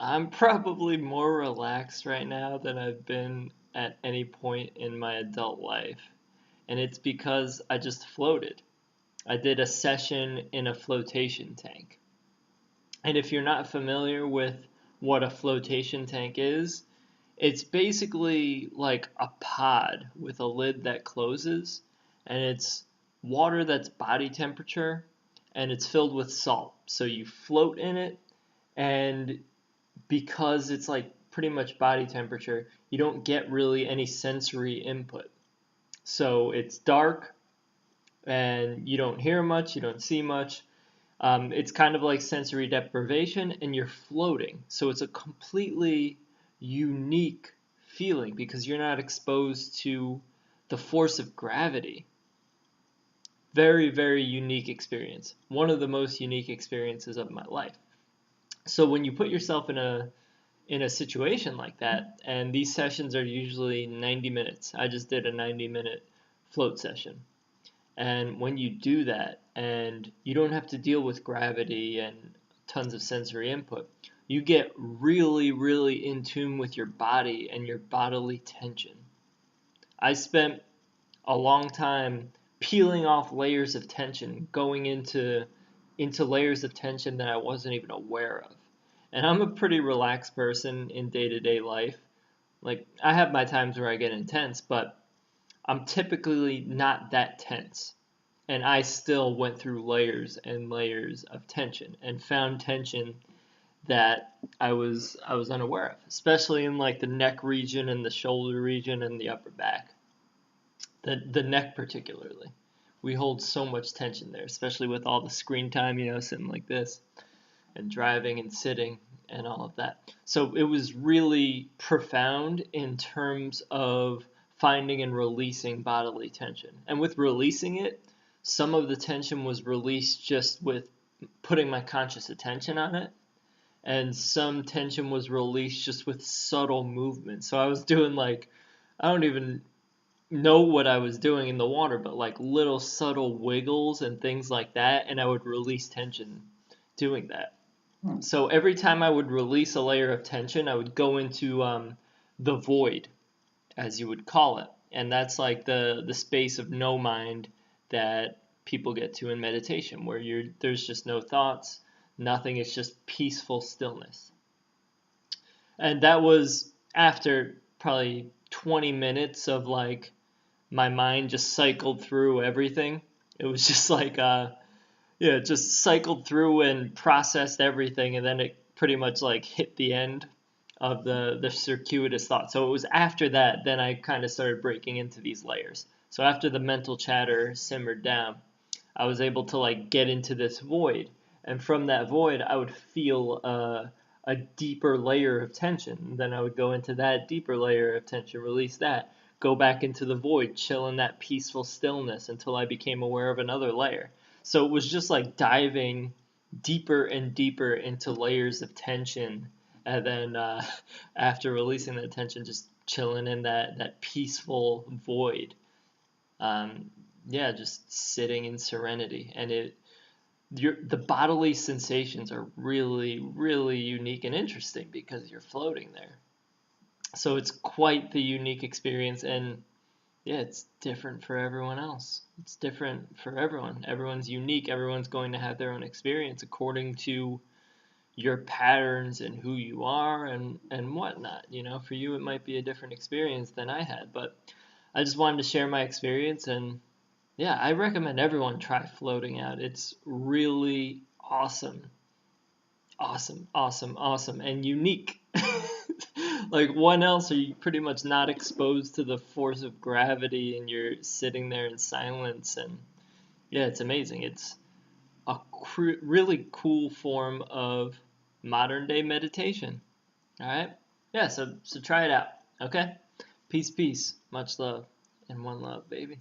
I'm probably more relaxed right now than I've been at any point in my adult life. And it's because I just floated. I did a session in a flotation tank. And if you're not familiar with what a flotation tank is, it's basically like a pod with a lid that closes, and it's water that's body temperature, and it's filled with salt. So you float in it, and because it's like pretty much body temperature, you don't get really any sensory input. So it's dark and you don't hear much, you don't see much. It's kind of like sensory deprivation and you're floating. So it's a completely unique feeling because you're not exposed to the force of gravity. Very, very unique experience. One of the most unique experiences of my life. So when you put yourself in a situation like that, and these sessions are usually 90 minutes. I just did a 90-minute float session. And when you do that, and you don't have to deal with gravity and tons of sensory input, you get really, really in tune with your body and your bodily tension. I spent a long time peeling off layers of tension, going into layers of tension that I wasn't even aware of. And I'm a pretty relaxed person in day-to-day life. Like I have my times where I get intense, but I'm typically not that tense. And I still went through layers and layers of tension and found tension that I was unaware of, especially in like the neck region and the shoulder region and the upper back. The neck particularly. We hold so much tension there, especially with all the screen time, sitting like this and driving and sitting and all of that. So it was really profound in terms of finding and releasing bodily tension. And with releasing it, some of the tension was released just with putting my conscious attention on it. And some tension was released just with subtle movement. So I was doing like, I don't even know what I was doing in the water, but like little subtle wiggles and things like that. And I would release tension doing that. So every time I would release a layer of tension, I would go into the void, as you would call it. And that's like the space of no mind that people get to in meditation, where there's just no thoughts, nothing, it's just peaceful stillness. And that was after probably 20 minutes of like my mind just cycled through everything. It was just like yeah, it just cycled through and processed everything, and then it pretty much like hit the end of the circuitous thought. So it was after that, then I kind of started breaking into these layers. So after the mental chatter simmered down, I was able to like get into this void, and from that void, I would feel a deeper layer of tension. Then I would go into that deeper layer of tension, release that, go back into the void, chill in that peaceful stillness until I became aware of another layer. So it was just like diving deeper and deeper into layers of tension, and then after releasing that tension, just chilling in that peaceful void. Um, yeah, just sitting in serenity, and the bodily sensations are really, really unique and interesting because you're floating there. So it's quite the unique experience, and yeah, it's different for everyone else. It's different for everyone. Everyone's unique. Everyone's going to have their own experience according to your patterns and who you are and whatnot. For you, it might be a different experience than I had, but I just wanted to share my experience. And yeah, I recommend everyone try floating out. It's really awesome. Awesome, awesome, awesome, and unique. Like one else, are you pretty much not exposed to the force of gravity and you're sitting there in silence. And yeah, it's amazing. It's a really cool form of modern day meditation. All right? Yeah, so try it out. Okay? Peace, peace. Much love and one love, baby.